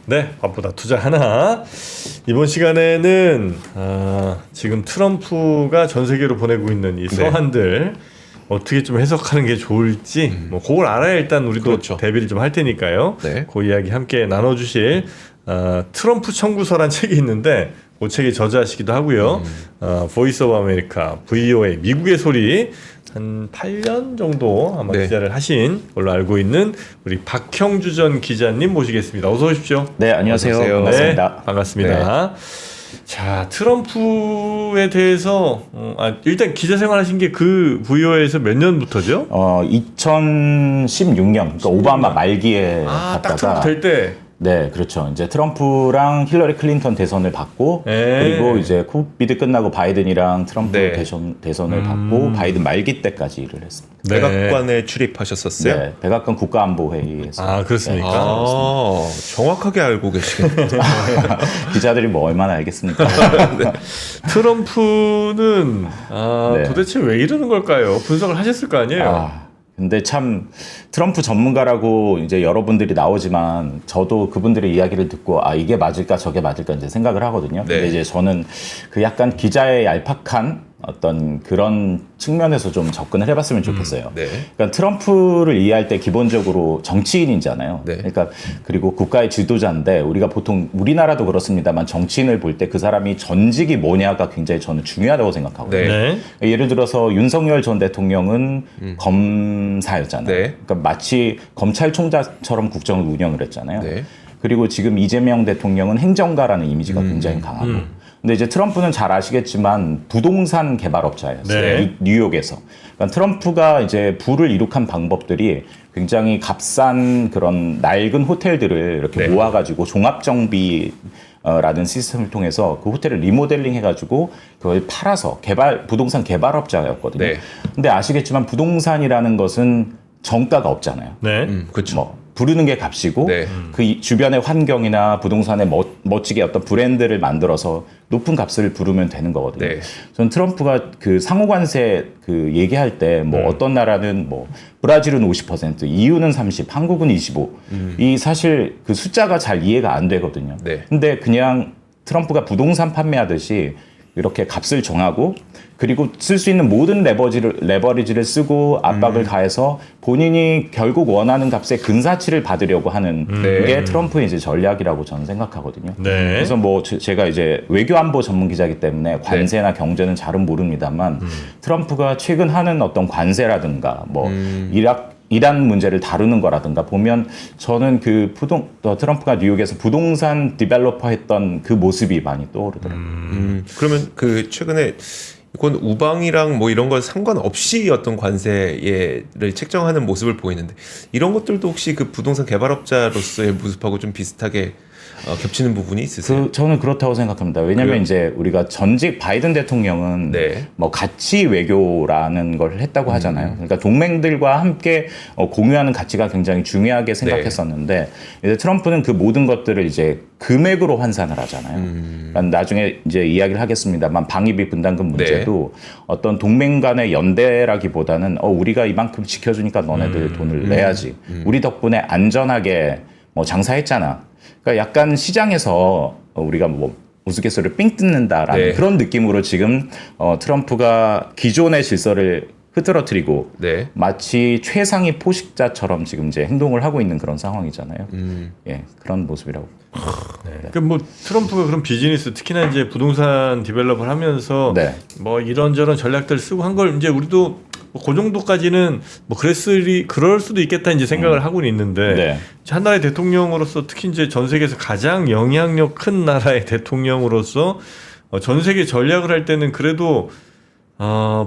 네, 밥보다 투자 하나. 이번 시간에는 지금 트럼프가 전 세계로 보내고 있는 이 서한들 어떻게 좀 해석하는 게 좋을지 뭐 그걸 알아야 일단 우리도 그렇죠. 대비를 좀 할 테니까요. 네. 그 이야기 함께 나눠주실 트럼프 청구서란 책이 있는데 그 책의 저자시기도 하고요. 보이스 오브 아메리카 VOA 미국의 소리 한 8년 정도 아마 네. 기자를 하신 걸로 알고 있는 우리 박형주 전 기자님 모시겠습니다. 어서 오십시오. 네, 안녕하세요. 어서 오세요. 반갑습니다. 네, 반갑습니다. 자, 트럼프에 대해서 일단 기자 생활하신 게 그 VOA에서 몇 년부터죠? 2016년, 그러니까 오바마 말기에 딱 갔다가 트럼프 될 때. 네, 그렇죠. 이제 트럼프랑 힐러리 클린턴 대선을 받고 그리고 이제 코비드 끝나고 바이든이랑 트럼프 네. 대선을 받고 바이든 말기 때까지 일을 했습니다. 네. 백악관에 출입하셨었어요? 네, 백악관 국가안보회의에서 그렇습니까? 정확하게 알고 계시겠네요. 기자들이 뭐 얼마나 알겠습니까? 트럼프는 네. 도대체 왜 이러는 걸까요? 분석을 하셨을 거 아니에요? 근데 참 트럼프 전문가라고 이제 여러분들이 나오지만 저도 그분들의 이야기를 듣고 이게 맞을까 저게 맞을까 이제 생각을 하거든요. 네. 근데 이제 저는 그 약간 기자의 얄팍한 어떤 그런 측면에서 좀 접근을 해봤으면 좋겠어요. 네. 그러니까 트럼프를 이해할 때 기본적으로 정치인이잖아요. 네. 그러니까 그리고 국가의 지도자인데 우리가 보통 우리나라도 그렇습니다만 정치인을 볼 때 그 사람이 전직이 뭐냐가 굉장히 저는 중요하다고 생각하거든요. 네. 예를 들어서 윤석열 전 대통령은 검사였잖아요. 네. 그러니까 마치 검찰총장처럼 국정을 운영을 했잖아요. 네. 그리고 지금 이재명 대통령은 행정가라는 이미지가 굉장히 강하고. 근데 이제 트럼프는 잘 아시겠지만 부동산 개발업자였어요. 네. 뉴욕에서. 그러니까 트럼프가 이제 부를 이룩한 방법들이 굉장히 값싼 그런 낡은 호텔들을 이렇게 네. 모아가지고 종합정비 라는 시스템을 통해서 그 호텔을 리모델링 해가지고 그걸 팔아서 부동산 개발업자였거든요. 네. 근데 아시겠지만 부동산이라는 것은 정가가 없잖아요. 네. 그렇죠. 뭐 부르는 게 값이고 네. 그 주변의 환경이나 부동산에 멋지게 어떤 브랜드를 만들어서 높은 값을 부르면 되는 거거든요. 네. 저는 트럼프가 그 상호관세 그 얘기할 때 뭐 어떤 나라는 뭐 브라질은 50%, EU는 30, 한국은 25. 이 사실 그 숫자가 잘 이해가 안 되거든요. 네. 근데 그냥 트럼프가 부동산 판매하듯이 이렇게 값을 정하고 그리고 쓸 수 있는 모든 레버리지를 쓰고 압박을 가해서 본인이 결국 원하는 값의 근사치를 받으려고 하는 네. 게 트럼프의 이제 전략이라고 저는 생각하거든요. 네. 그래서 뭐 제가 이제 외교안보 전문 기자이기 때문에 관세나 경제는 잘은 모릅니다만 트럼프가 최근 하는 어떤 관세라든가 뭐 이란 문제를 다루는 거라든가 보면 저는 그 트럼프가 뉴욕에서 부동산 디벨로퍼 했던 그 모습이 많이 떠오르더라고요. 그러면 그 최근에 이건 우방이랑 뭐 이런 건 상관없이 어떤 관세를 책정하는 모습을 보이는데 이런 것들도 혹시 그 부동산 개발업자로서의 모습하고 좀 비슷하게 겹치는 부분이 있으세요? 저는 그렇다고 생각합니다. 왜냐하면 그래요? 이제 우리가 전직 바이든 대통령은 네. 뭐 가치 외교라는 걸 했다고 하잖아요. 그러니까 동맹들과 함께 공유하는 가치가 굉장히 중요하게 생각했었는데 이제 트럼프는 그 모든 것들을 이제 금액으로 환산을 하잖아요. 그러니까 나중에 이제 이야기를 하겠습니다만 방위비 분담금 문제도 어떤 동맹 간의 연대라기보다는 우리가 이만큼 지켜주니까 너네들 돈을 내야지. 우리 덕분에 안전하게 뭐 장사했잖아. 그러니까 약간 시장에서 우리가 뭐 우스갯소리를 삥 뜯는다라는 그런 느낌으로 지금 트럼프가 기존의 질서를 흐트러뜨리고 마치 최상위 포식자처럼 지금 이제 행동을 하고 있는 그런 상황이잖아요. 예, 그런 모습이라고. 그 뭐 트럼프가 그런 비즈니스 특히나 이제 부동산 디벨롭을 하면서 뭐 이런저런 전략들 쓰고 한 걸 이제 우리도 그 정도까지는 뭐 그럴 수도 있겠다 이제 생각을 하고는 있는데 한 나라의 대통령으로서 특히 이제 전 세계에서 가장 영향력 큰 나라의 대통령으로서 전 세계 전략을 할 때는 그래도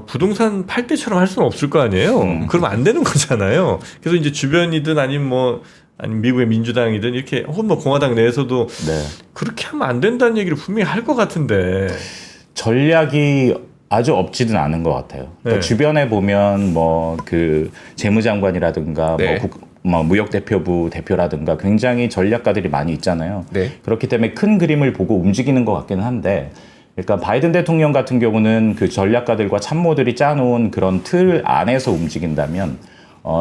부동산 팔 때처럼 할 수는 없을 거 아니에요. 그러면 안 되는 거잖아요. 그래서 이제 주변이든 아니면 미국의 민주당이든 이렇게 혹은 뭐 공화당 내에서도 그렇게 하면 안 된다는 얘기를 분명히 할 것 같은데 전략이 아주 없지는 않은 것 같아요. 그러니까 주변에 보면 뭐 그 재무장관이라든가 뭐 무역대표부 대표라든가 굉장히 전략가들이 많이 있잖아요. 그렇기 때문에 큰 그림을 보고 움직이는 것 같기는 한데 그러니까 바이든 대통령 같은 경우는 그 전략가들과 참모들이 짜놓은 그런 틀 안에서 움직인다면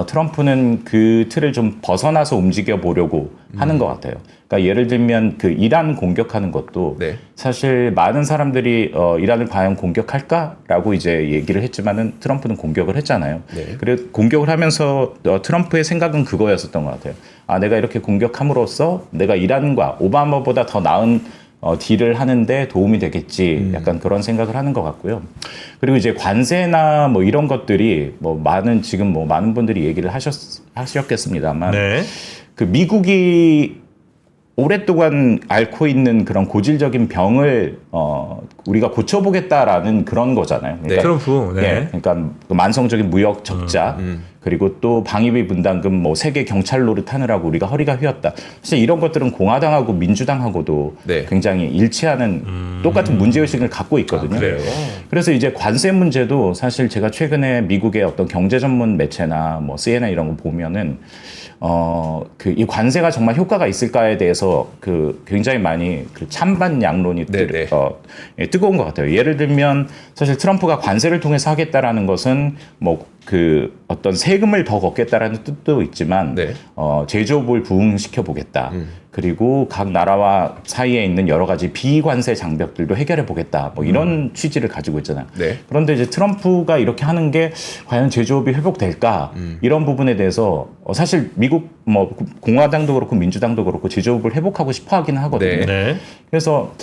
트럼프는 그 틀을 좀 벗어나서 움직여 보려고 하는 것 같아요. 그러니까 예를 들면 그 이란 공격하는 것도 네. 사실 많은 사람들이 이란을 과연 공격할까라고 이제 얘기를 했지만은 트럼프는 공격을 했잖아요. 네. 그래서 공격을 하면서 트럼프의 생각은 그거였었던 것 같아요. 아, 내가 이렇게 공격함으로써 내가 이란과 오바마보다 더 나은 딜을 하는데 도움이 되겠지. 약간 그런 생각을 하는 것 같고요. 그리고 이제 관세나 뭐 이런 것들이 뭐 많은 분들이 얘기를 하셨겠습니다만 네. 그 미국이 오랫동안 앓고 있는 그런 고질적인 병을 우리가 고쳐보겠다라는 그런 거잖아요. 그러니까, 트럼프. 네. 예, 그러니까 그 만성적인 무역 적자 그리고 또 방위비 분담금 뭐 세계 경찰 노릇하느라고 우리가 허리가 휘었다. 사실 이런 것들은 공화당하고 민주당하고도 네. 굉장히 일치하는 똑같은 문제의식을 갖고 있거든요. 그래요? 그래서 이제 관세 문제도 사실 제가 최근에 미국의 어떤 경제 전문 매체나 뭐 CNN 이런 거 보면은 이 관세가 정말 효과가 있을까에 대해서 그 굉장히 많이 그 찬반 양론이 네네. 뜨거운 것 같아요. 예를 들면 사실 트럼프가 관세를 통해서 하겠다라는 것은 뭐 그 어떤 세금을 더 걷겠다라는 뜻도 있지만 네. 제조업을 부흥시켜 보겠다. 그리고 각 나라와 사이에 있는 여러 가지 비관세 장벽들도 해결해 보겠다. 뭐 이런 취지를 가지고 있잖아요. 네. 그런데 이제 트럼프가 이렇게 하는 게 과연 제조업이 회복될까? 이런 부분에 대해서 사실 미국 뭐 공화당도 그렇고 민주당도 그렇고 제조업을 회복하고 싶어 하기는 하거든요. 네. 네. 그래서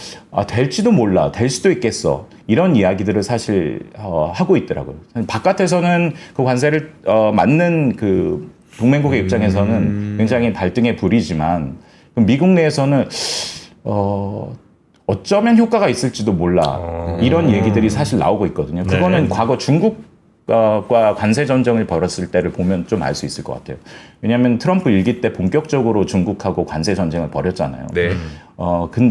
될지도 몰라, 될 수도 있겠어. 이런 이야기들을 사실 하고 있더라고요. 바깥에서는 그 관세를 맞는 그 동맹국의 입장에서는 굉장히 발등에 불이지만 미국 내에서는 어쩌면 효과가 있을지도 몰라. 이런 얘기들이 사실 나오고 있거든요. 그거는 네. 과거 중국과 관세 전쟁을 벌였을 때를 보면 좀 알 수 있을 것 같아요. 왜냐하면 트럼프 일기 때 본격적으로 중국하고 관세 전쟁을 벌였잖아요. 네.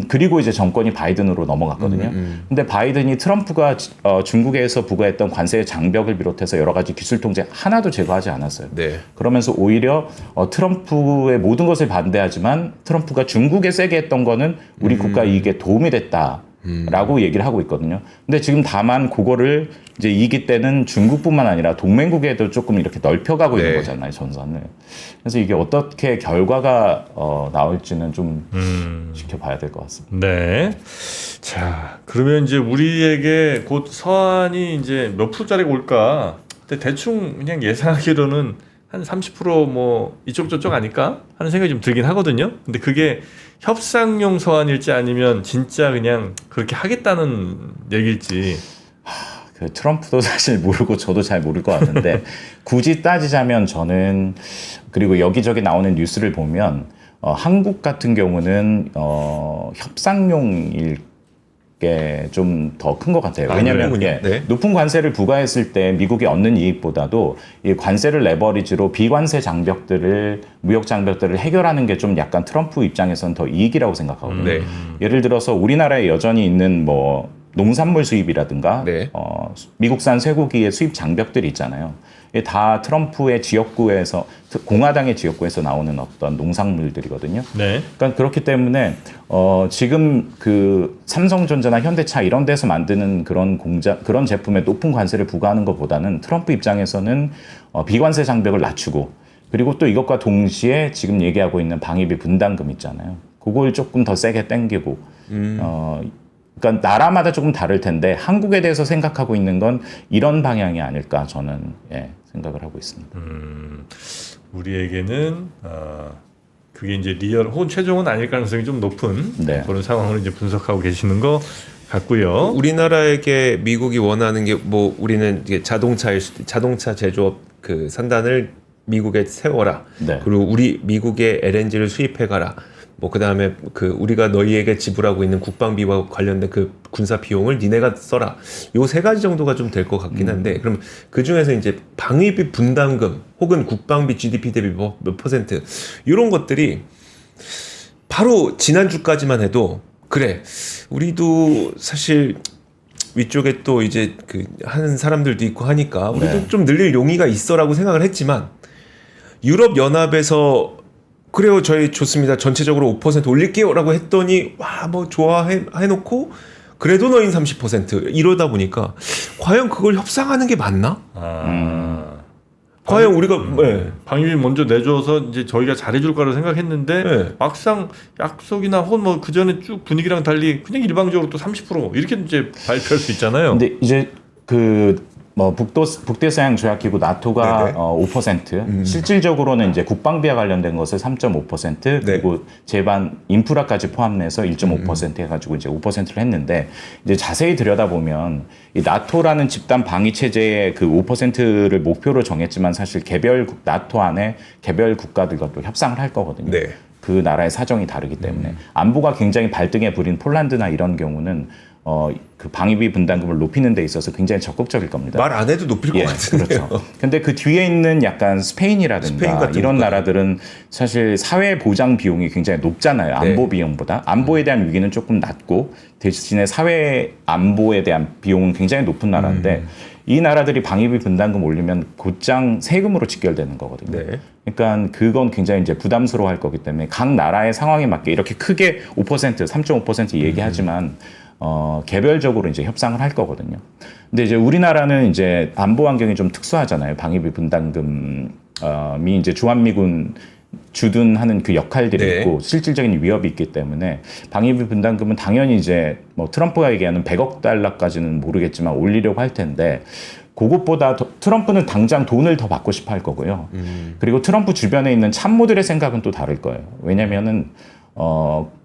그리고 이제 정권이 바이든으로 넘어갔거든요. 근데 바이든이 트럼프가 중국에서 부과했던 관세 장벽을 비롯해서 여러 가지 기술 통제 하나도 제거하지 않았어요. 네. 그러면서 오히려 트럼프의 모든 것을 반대하지만 트럼프가 중국에 세게 했던 거는 우리 국가 이익에 도움이 됐다. 라고 얘기를 하고 있거든요. 근데 지금 다만 그거를 이제 2기 때는 중국뿐만 아니라 동맹국에도 조금 이렇게 넓혀가고 있는 네. 거잖아요, 전선을. 그래서 이게 어떻게 결과가 나올지는 좀 지켜봐야 될 것 같습니다. 네. 자, 그러면 이제 우리에게 곧 서한이 이제 몇 프로짜리가 올까? 근데 대충 그냥 예상하기로는 한 30% 이쪽 저쪽 아닐까 하는 생각이 좀 들긴 하거든요. 근데 그게 협상용 서한일지 아니면 진짜 그냥 그렇게 하겠다는 얘기일지. 그 트럼프도 사실 모르고 저도 잘 모를 것 같은데 굳이 따지자면 저는 그리고 여기저기 나오는 뉴스를 보면 한국 같은 경우는 협상용일 게 좀 더 큰 것 같아요. 왜냐하면 네. 높은 관세를 부과했을 때 미국이 얻는 이익보다도 이 관세를 레버리지로 비관세 장벽들을 무역 장벽들을 해결하는 게 좀 약간 트럼프 입장에서는 더 이익이라고 생각하거든요. 네. 예를 들어서 우리나라에 여전히 있는 뭐 농산물 수입이라든가 네. 미국산 쇠고기의 수입 장벽들이 있잖아요. 이게 다 트럼프의 지역구에서 공화당의 지역구에서 나오는 어떤 농산물들이거든요. 네. 그러니까 그렇기 때문에 지금 그 삼성전자나 현대차 이런 데서 만드는 그런 제품에 높은 관세를 부과하는 것보다는 트럼프 입장에서는 비관세 장벽을 낮추고 그리고 또 이것과 동시에 지금 얘기하고 있는 방위비 분담금 있잖아요. 그걸 조금 더 세게 당기고 그러니까 나라마다 조금 다를 텐데 한국에 대해서 생각하고 있는 건 이런 방향이 아닐까 저는 생각을 하고 있습니다. 우리에게는 그게 이제 리얼 혹은 최종은 아닐 가능성이 좀 높은 네. 그런 상황을 이제 분석하고 계시는 것 같고요. 우리나라에게 미국이 원하는 게 뭐 우리는 이게 자동차 제조업 그 산단을 미국에 세워라. 네. 그리고 우리 미국에 LNG를 수입해 가라. 뭐 그다음에 그 우리가 너희에게 지불하고 있는 국방비와 관련된 그 군사 비용을 니네가 써라. 요 세 가지 정도가 좀 될 것 같긴 한데 그럼 그 중에서 이제 방위비 분담금 혹은 국방비 GDP 대비 몇 퍼센트 이런 것들이 바로 지난주까지만 해도 그래 우리도 사실 위쪽에 또 이제 그 하는 사람들도 있고 하니까 우리도 네. 좀 늘릴 용의가 있어라고 생각을 했지만 유럽 연합에서 그래요 저희 좋습니다 전체적으로 5% 올릴게요라고 했더니 와 뭐 좋아해놓고 그래도 너흰 30% 이러다 보니까 과연 그걸 협상하는 게 맞나? 과연 우리가 네. 방위비 먼저 내줘서 이제 저희가 잘해줄 거라 생각했는데 네. 막상 약속이나 혹은 뭐 그 전에 쭉 분위기랑 달리 그냥 일방적으로 또 30% 이렇게 이제 발표할 수 있잖아요. 근데 이제 뭐 북대서양 조약기구 나토가 5%, 실질적으로는 이제 국방비와 관련된 것을 3.5%, 그리고 제반 인프라까지 포함해서 1.5% 해가지고 이제 5%를 했는데, 이제 자세히 들여다보면 이 나토라는 집단 방위 체제의 그 5%를 목표로 정했지만 사실 나토 안에 개별 국가들과 또 협상을 할 거거든요. 네. 그 나라의 사정이 다르기 때문에 안보가 굉장히 발등에 부린 폴란드나 이런 경우는 그 방위비 분담금을 높이는 데 있어서 굉장히 적극적일 겁니다. 말 안 해도 높일 것 같은데요. 그렇죠. 근데 그 뒤에 있는 약간 스페인이라든가 이런 나라들은 사실 사회 보장 비용이 굉장히 높잖아요. 안보 비용보다. 안보에 대한 위기는 조금 낮고 대신에 사회 안보에 대한 비용은 굉장히 높은 나라인데 이 나라들이 방위비 분담금 올리면 곧장 세금으로 직결되는 거거든요. 네. 그러니까 그건 굉장히 이제 부담스러워할 거기 때문에 각 나라의 상황에 맞게 이렇게 크게 5%, 3.5% 얘기하지만 개별적으로 이제 협상을 할 거거든요. 근데 이제 우리나라는 이제 안보 환경이 좀 특수하잖아요. 방위비 분담금이 이제 주한미군 주둔하는 그 역할들이 있고 실질적인 위협이 있기 때문에 방위비 분담금은 당연히 이제 뭐 트럼프가 얘기하는 100억 달러까지는 모르겠지만 올리려고 할 텐데 그것보다 트럼프는 당장 돈을 더 받고 싶어 할 거고요. 그리고 트럼프 주변에 있는 참모들의 생각은 또 다를 거예요. 왜냐면은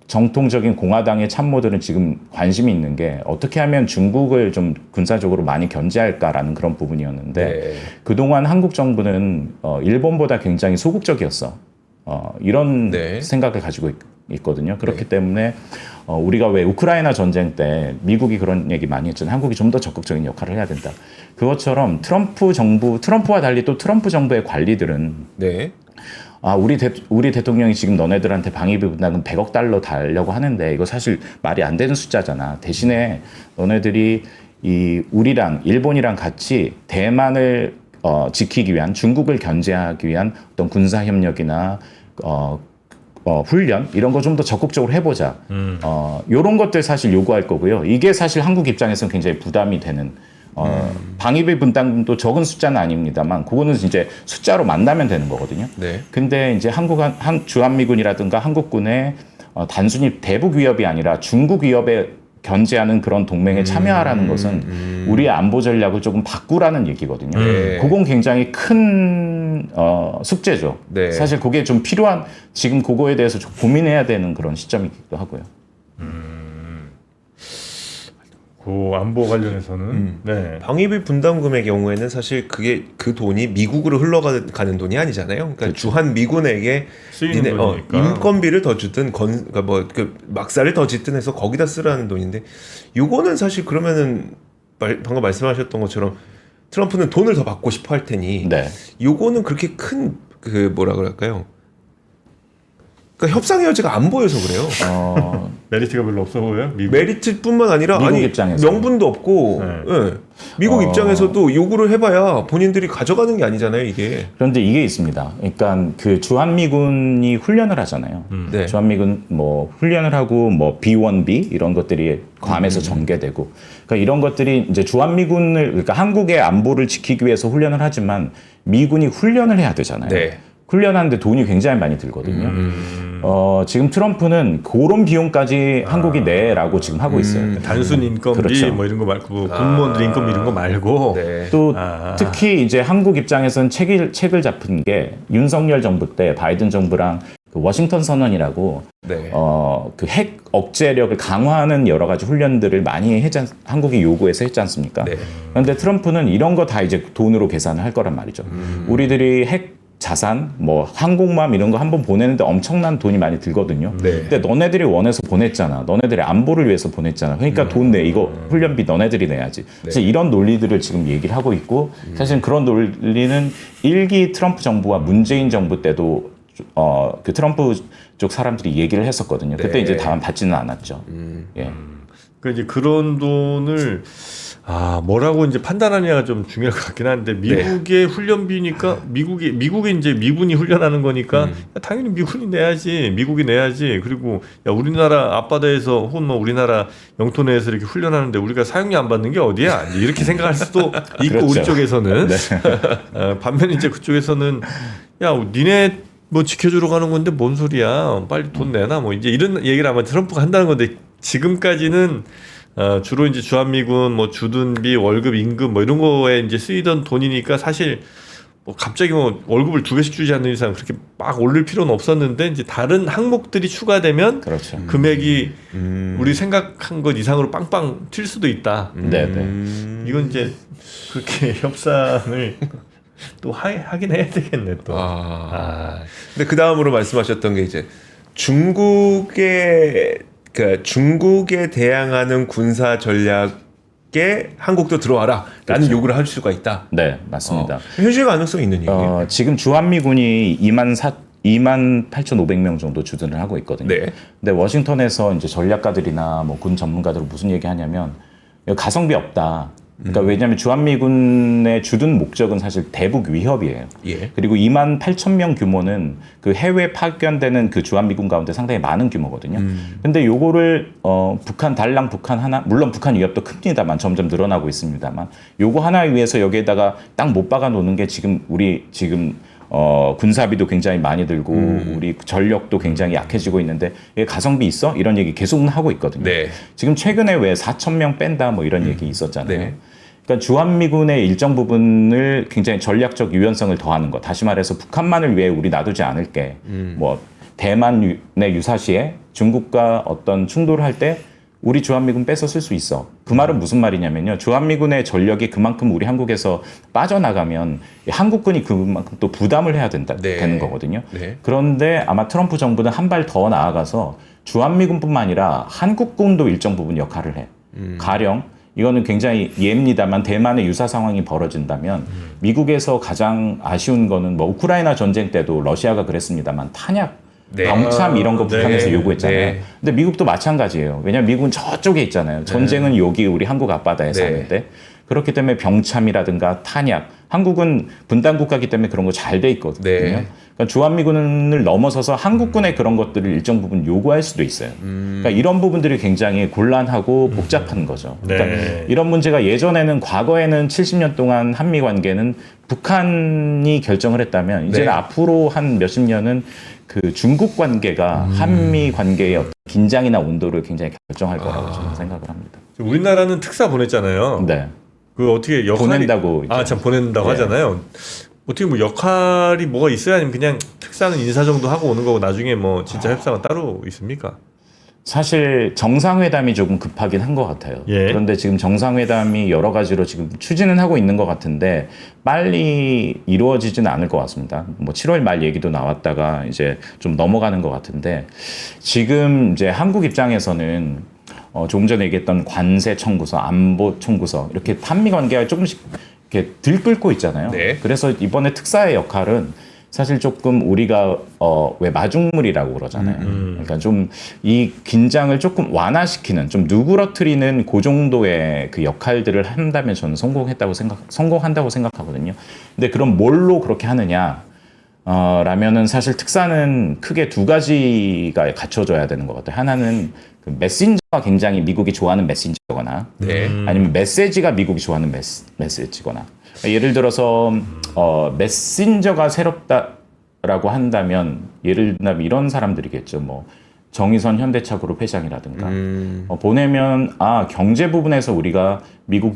정통적인 공화당의 참모들은 지금 관심이 있는 게 어떻게 하면 중국을 좀 군사적으로 많이 견제할까라는 그런 부분이었는데 그동안 한국 정부는 일본보다 굉장히 소극적이었어. 이런 생각을 가지고 있거든요. 그렇기 때문에 우리가 왜 우크라이나 전쟁 때 미국이 그런 얘기 많이 했잖아요. 한국이 좀 더 적극적인 역할을 해야 된다. 그것처럼 트럼프와 달리 또 트럼프 정부의 관리들은 우리 대통령이 지금 너네들한테 방위비 분담금 100억 달러 달려고 하는데 이거 사실 말이 안 되는 숫자잖아. 대신에 너네들이 우리랑 일본이랑 같이 대만을 지키기 위한 중국을 견제하기 위한 어떤 군사 협력이나 훈련 이런 거 좀 더 적극적으로 해보자. 이런 것들 사실 요구할 거고요. 이게 사실 한국 입장에서는 굉장히 부담이 되는. 방위비 분담금도 적은 숫자는 아닙니다만 그거는 이제 숫자로 만나면 되는 거거든요. 근데 이제 주한미군이라든가 한국군의 단순히 대북 위협이 아니라 중국 위협에 견제하는 그런 동맹에 참여하라는 것은 우리의 안보 전략을 조금 바꾸라는 얘기거든요. 그건 굉장히 큰 숙제죠. 사실 그게 좀 필요한 지금 그거에 대해서 좀 고민해야 되는 그런 시점이기도 하고요. 그 안보 관련해서는 방위비 분담금의 경우에는 사실 그게 그 돈이 미국으로 흘러가는 돈이 아니잖아요. 그러니까 주한 미군에게 니네 인건비를 더 주든 그러니까 뭐 그 막사를 더 짓든 해서 거기다 쓰라는 돈인데 요거는 사실 그러면은 방금 말씀하셨던 것처럼 트럼프는 돈을 더 받고 싶어 할 테니 요거는 그렇게 큰 그 뭐라 그럴까요? 그러니까 협상의 여지가 안 보여서 그래요. 메리트가 별로 없어 보여요? 메리트뿐만 아니라 입장에서. 명분도 없고 미국 입장에서도 요구를 해봐야 본인들이 가져가는 게 아니잖아요, 이게. 그런데 이게 있습니다. 그러니까 그 주한미군이 훈련을 하잖아요. 주한미군 뭐 훈련을 하고 뭐 B1B 이런 것들이 괌에서 전개되고, 그러니까 이런 것들이 이제 그러니까 한국의 안보를 지키기 위해서 훈련을 하지만 미군이 훈련을 해야 되잖아요. 훈련하는데 돈이 굉장히 많이 들거든요. 지금 트럼프는 그런 비용까지 한국이 내라고 지금 하고 있어요. 단순 인건비 뭐 이런 거 말고 공무원들 인건비 이런 거 말고 또 특히 이제 한국 입장에서는 책을 잡은 게 윤석열 정부 때 바이든 정부랑 그 워싱턴 선언이라고 그 핵 억제력을 강화하는 여러 가지 훈련들을 많이 한국이 요구해서 했지 않습니까? 그런데 트럼프는 이런 거 다 이제 돈으로 계산을 할 거란 말이죠. 우리들이 핵 자산, 뭐 항공모함 이런 거 한번 보내는데 엄청난 돈이 많이 들거든요. 근데 너네들이 원해서 보냈잖아. 너네들의 안보를 위해서 보냈잖아. 그러니까 돈 내. 이거 훈련비 너네들이 내야지. 그래서 이런 논리들을 지금 얘기를 하고 있고 사실 그런 논리는 일기 트럼프 정부와 문재인 정부 때도 그 트럼프 쪽 사람들이 얘기를 했었거든요. 그때 이제 다만 받지는 않았죠. 그러니까 이제 그런 돈을 뭐라고 이제 판단하느냐가 좀 중요할 것 같긴 한데 미국의 훈련비니까 미국이 이제 미군이 훈련하는 거니까 야, 당연히 미군이 내야지, 미국이 내야지. 그리고 야 우리나라 앞바다에서 혹은 뭐 우리나라 영토 내에서 이렇게 훈련하는데 우리가 사용료 안 받는 게 어디야? 이렇게 생각할 수도 있고 그렇죠. 우리 쪽에서는 반면에 이제 그쪽에서는 야 니네 뭐 지켜주러 가는 건데 뭔 소리야? 빨리 돈 내놔. 뭐 이제 이런 얘기를 아마 트럼프가 한다는 건데 지금까지는 주로 이제 주한미군 뭐 주둔비, 월급, 임금 뭐 이런 거에 이제 쓰이던 돈이니까 사실 뭐 갑자기 뭐 월급을 2배씩 주지 않는 이상 그렇게 막 올릴 필요는 없었는데 이제 다른 항목들이 추가되면 그렇죠. 금액이 우리 생각한 것 이상으로 빵빵 튈 수도 있다. 이건 이제 그렇게 협상을 또 하긴 해야 되겠네 또. 근데 그 다음으로 말씀하셨던 게 이제 중국에 대항하는 군사 전략에 한국도 들어와라라는 그렇죠. 요구를 할 수가 있다. 네, 맞습니다. 현실 가능성이 있는 얘기예요. 지금 주한미군이 28,500명 정도 주둔을 하고 있거든요. 네. 근데 워싱턴에서 이제 전략가들이나 뭐 군 전문가들은 무슨 얘기하냐면 가성비 없다. 그러니까 왜냐하면 주한미군의 주둔 목적은 사실 대북 위협이에요. 그리고 28,000명 규모는 그 해외 파견되는 그 주한미군 가운데 상당히 많은 규모거든요. 근데 요거를 달랑 북한 하나, 물론 북한 위협도 큽니다만 점점 늘어나고 있습니다만 요거 하나에 위해서 여기에다가 딱 못 박아 놓는 게 우리 군사비도 굉장히 많이 들고 우리 전력도 굉장히 약해지고 있는데 이게 가성비 있어? 이런 얘기 계속 하고 있거든요. 지금 최근에 왜 4,000명 뺀다 뭐 이런 얘기 있었잖아요. 그러니까 주한미군의 일정 부분을 굉장히 전략적 유연성을 더하는 것. 다시 말해서 북한만을 위해 우리 놔두지 않을게. 뭐 대만의 유사시에 중국과 어떤 충돌을 할 때 우리 주한미군 뺏어 쓸 수 있어. 그 말은 무슨 말이냐면요. 주한미군의 전력이 그만큼 우리 한국에서 빠져나가면 한국군이 그만큼 또 부담을 해야 되는 거거든요. 그런데 아마 트럼프 정부는 한 발 더 나아가서 주한미군뿐만 아니라 한국군도 일정 부분 역할을 해. 가령 이거는 굉장히 예입니다만 대만의 유사 상황이 벌어진다면 미국에서 가장 아쉬운 거는 뭐 우크라이나 전쟁 때도 러시아가 그랬습니다만 탄약, 병참 이런 거 북한에서 요구했잖아요. 근데 미국도 마찬가지예요. 왜냐하면 미국은 저쪽에 있잖아요. 전쟁은 여기 우리 한국 앞바다에서 하는데 그렇기 때문에 병참이라든가 탄약, 한국은 분단 국가이기 때문에 그런 거 잘 돼 있거든요. 그러니까 주한미군을 넘어서서 한국군의 그런 것들을 일정 부분 요구할 수도 있어요. 그러니까 이런 부분들이 굉장히 곤란하고 복잡한 거죠. 그러니까 이런 문제가 예전에는 과거에는 70년 동안 한미 관계는 북한이 결정을 했다면 이제는 앞으로 한 몇십 년은 그 중국 관계가 한미 관계의 어떤 긴장이나 온도를 굉장히 결정할 거라고 저는 생각을 합니다. 우리나라는 특사 보냈잖아요. 그 어떻게 역할이 보낸다고 참 보낸다고 하잖아요. 어떻게 뭐 역할이 뭐가 있어야 아니면 그냥 특사는 인사 정도 하고 오는 거고 나중에 뭐 진짜 협상은 따로 있습니까? 사실 정상회담이 조금 급하긴 한 것 같아요. 그런데 지금 정상회담이 여러 가지로 지금 추진은 하고 있는 것 같은데 빨리 이루어지지는 않을 것 같습니다. 뭐 7월 말 얘기도 나왔다가 이제 좀 넘어가는 것 같은데 지금 이제 한국 입장에서는 조금 전에 얘기했던 관세 청구서, 안보 청구서 이렇게 한미 관계가 조금씩 이렇게 들끓고 있잖아요. 그래서 이번에 특사의 역할은 사실 조금 우리가 왜 마중물이라고 그러잖아요. 그러니까 좀 이 긴장을 조금 완화시키는, 좀 누그러뜨리는 그 정도의 그 역할들을 한다면 저는 성공한다고 생각하거든요. 근데 그럼 뭘로 그렇게 하느냐? 라면은 사실 특사는 크게 두 가지가 갖춰져야 되는 것 같아요. 하나는 그 메신저가 굉장히 미국이 좋아하는 메신저거나 아니면 메시지가 미국이 좋아하는 메시지거나 예를 들어서 메신저가 새롭다라고 한다면 예를 들면 이런 사람들이겠죠. 뭐 정의선 현대차그룹 회장이라든가 보내면 경제 부분에서 우리가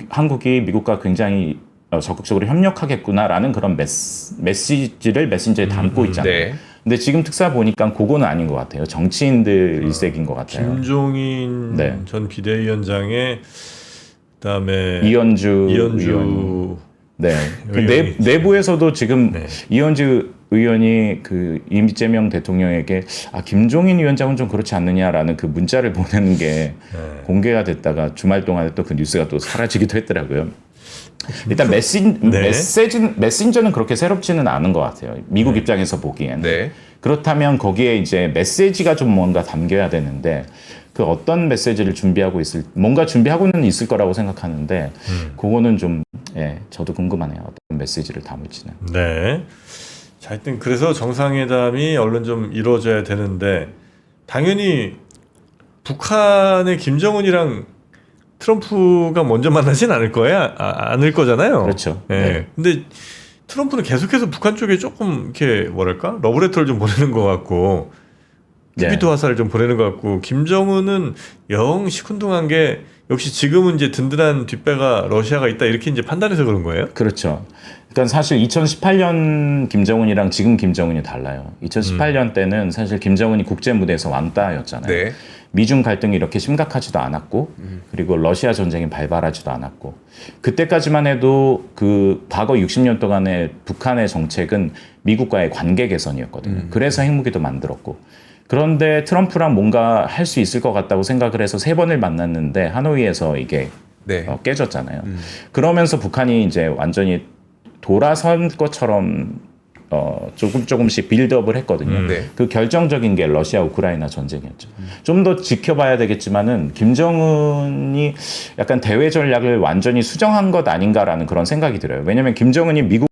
한국이 미국과 굉장히 적극적으로 협력하겠구나라는 그런 메시지를 메신저에 담고 있잖아요. 근데 지금 특사 보니까 그거는 아닌 것 같아요. 정치인들 일색인 것 같아요. 김종인 전 비대위원장의 그다음에 이현주 의원. 그 내부에서도 지금 이현주 의원이 그 이재명 대통령에게 김종인 위원장은 좀 그렇지 않느냐라는 그 문자를 보내는 게 공개가 됐다가 주말 동안에 또 그 뉴스가 또 사라지기도 했더라고요. 일단 네. 메신저는 그렇게 새롭지는 않은 것 같아요. 미국 네. 입장에서 보기에는. 네. 그렇다면 거기에 이제 메시지가 좀 뭔가 담겨야 되는데 그 어떤 메시지를 뭔가 준비하고는 있을 거라고 생각하는데 그거는 좀 저도 궁금하네요. 어떤 메시지를 담을지는. 네. 자, 하여튼 그래서 정상회담이 얼른 좀 이루어져야 되는데 당연히 북한의 김정은이랑 트럼프가 먼저 만나진 않을 거예요. 않을 거잖아요. 그렇죠. 예. 네. 근데 트럼프는 계속해서 북한 쪽에 조금 이렇게 뭐랄까 러브레터를 좀 보내는 것 같고 큐피드 화살을 좀 보내는 것 같고 김정은은 영 시큰둥한 게 역시 지금은 이제 든든한 뒷배가 러시아가 있다 이렇게 이제 판단해서 그런 거예요. 그렇죠. 그러니까 사실 2018년 김정은이랑 지금 김정은이 달라요. 2018년 때는 사실 김정은이 국제 무대에서 왕따였잖아요. 네. 미중 갈등이 이렇게 심각하지도 않았고 그리고 러시아 전쟁이 발발하지도 않았고 그때까지만 해도 그 과거 60년 동안의 북한의 정책은 미국과의 관계 개선이었거든요. 그래서 핵무기도 만들었고 그런데 트럼프랑 뭔가 할 수 있을 것 같다고 생각을 해서 3번을 만났는데 하노이에서 이게 네. 깨졌잖아요. 그러면서 북한이 이제 완전히 돌아선 것처럼 조금씩 빌드업을 했거든요. 네. 그 결정적인 게 러시아 우크라이나 전쟁이었죠. 좀 더 지켜봐야 되겠지만은 김정은이 약간 대외 전략을 완전히 수정한 것 아닌가라는 그런 생각이 들어요. 왜냐하면 김정은이 미국을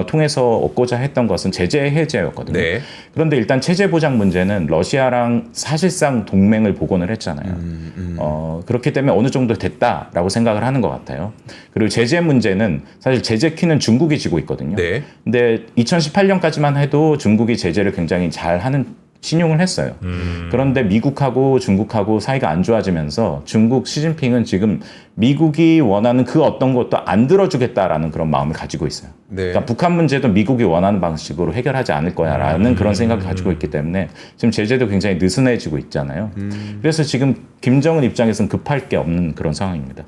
통해서 얻고자 했던 것은 제재 해제였거든요. 네. 그런데 일단 체제 보장 문제는 러시아랑 사실상 동맹을 복원을 했잖아요. 그렇기 때문에 어느 정도 됐다라고 생각을 하는 것 같아요. 그리고 제재 문제는 사실 제재 키는 중국이 지고 있거든요. 네. 근데 2018년까지만 해도 중국이 제재를 굉장히 잘하는 신용을 했어요. 그런데 미국하고 중국하고 사이가 안 좋아지면서 중국 시진핑은 지금 미국이 원하는 그 어떤 것도 안 들어주겠다라는 그런 마음을 가지고 있어요. 네. 그러니까 북한 문제도 미국이 원하는 방식으로 해결하지 않을 거야라는 그런 생각을 가지고 있기 때문에 지금 제재도 굉장히 느슨해지고 있잖아요. 그래서 지금 김정은 입장에서는 급할 게 없는 그런 상황입니다.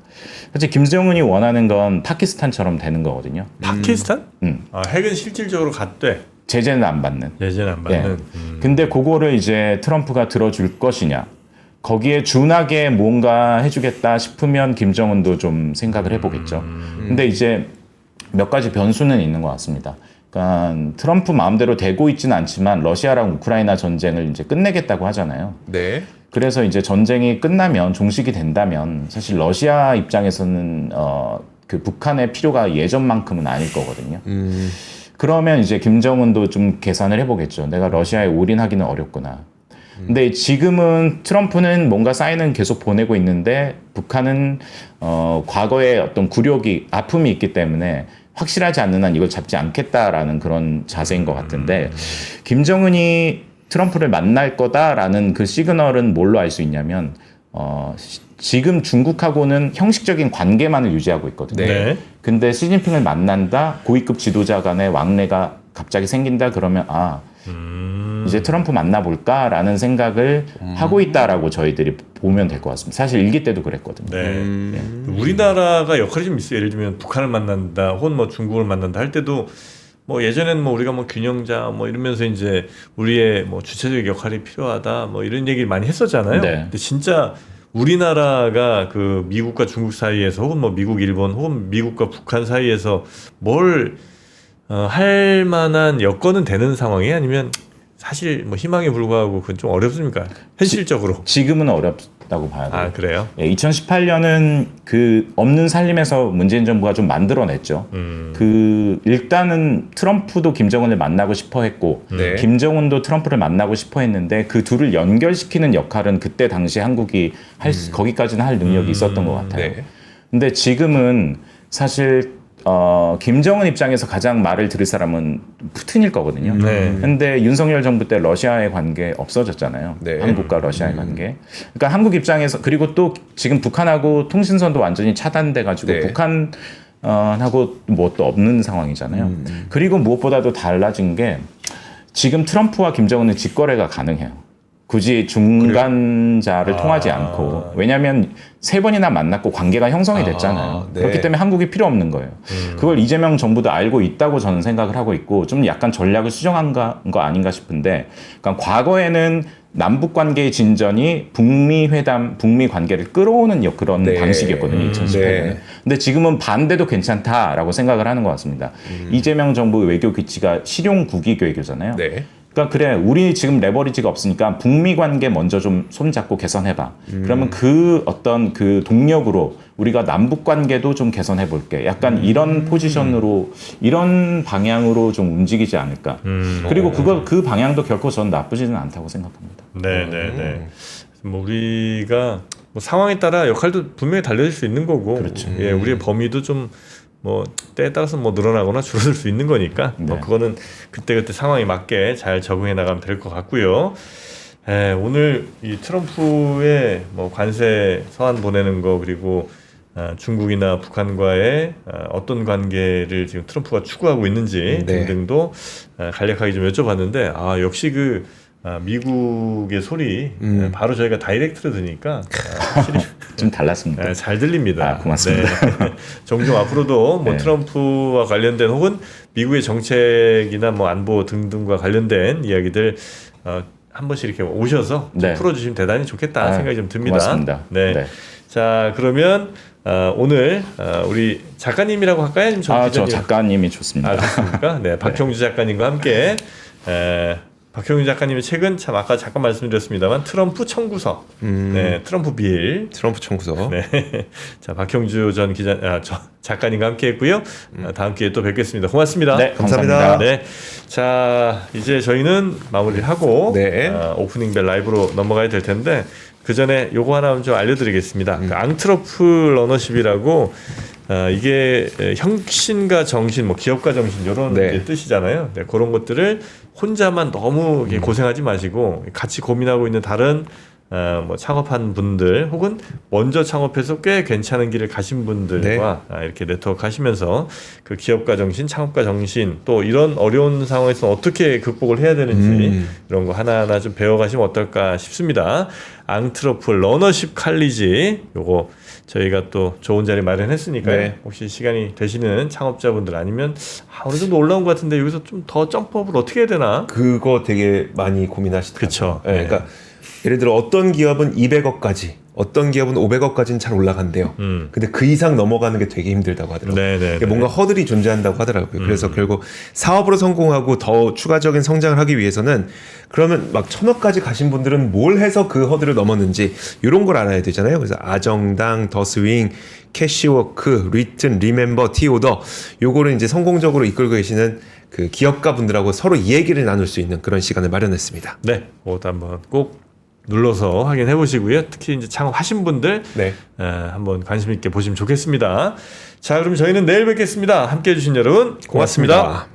사실 김정은이 원하는 건 파키스탄처럼 되는 거거든요. 파키스탄? 핵은 실질적으로 갔대. 제재는 안 받는. 제재는 안 받는. 근데 그거를 이제 트럼프가 들어줄 것이냐. 거기에 준하게 뭔가 해주겠다 싶으면 김정은도 좀 생각을 해보겠죠. 근데 이제 몇 가지 변수는 있는 것 같습니다. 그러니까 트럼프 마음대로 되고 있지는 않지만 러시아랑 우크라이나 전쟁을 이제 끝내겠다고 하잖아요. 네. 그래서 이제 전쟁이 끝나면 종식이 된다면 사실 러시아 입장에서는 그 북한의 필요가 예전만큼은 아닐 거거든요. 그러면 이제 김정은도 좀 계산을 해보겠죠. 내가 러시아에 올인하기는 어렵구나. 근데 지금은 트럼프는 뭔가 사인은 계속 보내고 있는데 북한은 과거에 어떤 굴욕이 아픔이 있기 때문에 확실하지 않는 한 이걸 잡지 않겠다라는 그런 자세인 것 같은데 김정은이 트럼프를 만날 거다라는 그 시그널은 뭘로 알 수 있냐면 지금 중국하고는 형식적인 관계만을 유지하고 있거든요. 네. 근데 시진핑을 만난다, 고위급 지도자 간의 왕래가 갑자기 생긴다 그러면 이제 트럼프 만나볼까라는 생각을 하고 있다라고 저희들이 보면 될 것 같습니다. 사실 일기 때도 그랬거든요. 네. 우리나라가 역할이 좀 있어요. 예를 들면 북한을 만난다, 혹은 뭐 중국을 만난다 할 때도 뭐 예전에는 뭐 우리가 뭐 균형자 뭐 이러면서 이제 우리의 뭐 주체적 역할이 필요하다 뭐 이런 얘기를 많이 했었잖아요. 네. 근데 진짜 우리나라가 그 미국과 중국 사이에서 혹은 뭐 미국, 일본 혹은 미국과 북한 사이에서 뭘 할 만한 여건은 되는 상황이 아니면 사실 뭐 희망에 불과하고 그건 좀 어렵습니까? 현실적으로. 지금은 어렵다고 봐야 돼요. 아, 그래요? 2018년은 그 없는 살림에서 문재인 정부가 좀 만들어냈죠. 그 일단은 트럼프도 김정은을 만나고 싶어 했고 네. 김정은도 트럼프를 만나고 싶어 했는데 그 둘을 연결시키는 역할은 그때 당시 한국이 거기까지는 할 능력이 있었던 것 같아요. 네. 근데 지금은 사실 김정은 입장에서 가장 말을 들을 사람은 푸틴일 거거든요. 네. 근데 윤석열 정부 때 러시아의 관계 없어졌잖아요. 네. 한국과 러시아의 관계. 그러니까 한국 입장에서 그리고 또 지금 북한하고 통신선도 완전히 차단돼 가지고 네. 북한 하고 뭐 또 없는 상황이잖아요. 그리고 무엇보다도 달라진 게 지금 트럼프와 김정은은 직거래가 가능해요. 굳이 중간자를 통하지 않고 왜냐하면 3번이나 만났고 관계가 형성이 됐잖아요. 네. 그렇기 때문에 한국이 필요 없는 거예요. 그걸 이재명 정부도 알고 있다고 저는 생각을 하고 있고 좀 약간 전략을 수정한 거 아닌가 싶은데 그러니까 과거에는 남북 관계의 진전이 북미 회담, 북미 관계를 끌어오는 그런 네. 방식이었거든요. 2018년에. 네. 근데 지금은 반대도 괜찮다라고 생각을 하는 것 같습니다. 이재명 정부 외교 기치가 실용국익 외교잖아요. 네. 그러니까 그래 우리 지금 레버리지가 없으니까 북미 관계 먼저 좀 손잡고 개선해봐. 그러면 그 어떤 그 동력으로 우리가 남북 관계도 좀 개선해 볼게. 약간 이런 포지션으로 이런 방향으로 좀 움직이지 않을까. 그리고 그 방향도 결코 전 나쁘지는 않다고 생각합니다. 네네네. 뭐 우리가 뭐 상황에 따라 역할도 분명히 달라질 수 있는 거고, 그렇죠. 예, 우리의 범위도 좀 뭐 때에 따라서 뭐 늘어나거나 줄어들 수 있는 거니까 네. 뭐 그거는 그때그때 상황에 맞게 잘 적응해 나가면 될 것 같고요. 오늘 이 트럼프의 뭐 관세 서한 보내는 거 그리고 중국이나 북한과의 어떤 관계를 지금 트럼프가 추구하고 있는지 네. 등등도 간략하게 좀 여쭤봤는데 역시 미국의 소리 바로 저희가 다이렉트로 들으니까 확실히 좀 달랐습니다. 잘 들립니다. 고맙습니다. 네. 종종 앞으로도 뭐 네. 트럼프와 관련된 혹은 미국의 정책이나 뭐 안보 등등과 관련된 이야기들 한 번씩 이렇게 오셔서 좀 네. 풀어주시면 대단히 좋겠다 생각이 좀 듭니다. 고맙습니다. 네. 네. 자 그러면 오늘 우리 작가님이라고 할까요? 아니면 저 저 작가님이 좋습니다. 좋습니까? 네, 박형주 작가님과 함께 박형주 작가님의 책은 참 아까 잠깐 말씀드렸습니다만 트럼프 청구서, 네, 트럼프 빌, 트럼프 청구서. 네, 자 박형주 전 저 작가님과 함께했고요. 다음 기회에 또 뵙겠습니다. 고맙습니다. 네, 감사합니다. 감사합니다. 네, 자 이제 저희는 마무리를 하고 네. 오프닝 벨 라이브로 넘어가야 될 텐데 그 전에 요거 하나 좀 알려드리겠습니다. 그 앙트러프 러너십이라고 이게 혁신과 정신, 뭐 기업가 정신 이런 네. 뜻이잖아요. 네, 그런 것들을 혼자만 너무 이렇게 고생하지 마시고 같이 고민하고 있는 다른 뭐 창업한 분들 혹은 먼저 창업해서 꽤 괜찮은 길을 가신 분들과 이렇게 네트워크 하시면서 그 기업가 정신, 창업가 정신 또 이런 어려운 상황에서 어떻게 극복을 해야 되는지 이런 거 하나하나 좀 배워가시면 어떨까 싶습니다. 앙트러프 러너십 칼리지 요거 저희가 또 좋은 자리 마련했으니까요. 네. 혹시 시간이 되시는 창업자분들 아니면 어느 정도 올라온 것 같은데 여기서 좀 더 점프업을 어떻게 해야 되나? 그거 되게 많이 고민하시더라고요. 그쵸. 네, 그러니까 예를 들어 어떤 기업은 200억까지, 어떤 기업은 500억까지는 잘 올라간대요. 근데 그 이상 넘어가는 게 되게 힘들다고 하더라고요. 네네. 이게 뭔가 허들이 존재한다고 하더라고요. 그래서 결국 사업으로 성공하고 더 추가적인 성장을 하기 위해서는 그러면 막 1000억까지 가신 분들은 뭘 해서 그 허들을 넘었는지 이런 걸 알아야 되잖아요. 그래서 아정당, 더스윙, 캐시워크, 리튼, 리멤버, 티오더 요거를 이제 성공적으로 이끌고 계시는 그 기업가 분들하고 서로 이 얘기를 나눌 수 있는 그런 시간을 마련했습니다. 네, 그것도 한번 꼭 눌러서 확인해 보시고요. 특히 이제 창업하신 분들 네. 한번 관심 있게 보시면 좋겠습니다. 자, 그럼 저희는 내일 뵙겠습니다. 함께 해주신 여러분 고맙습니다.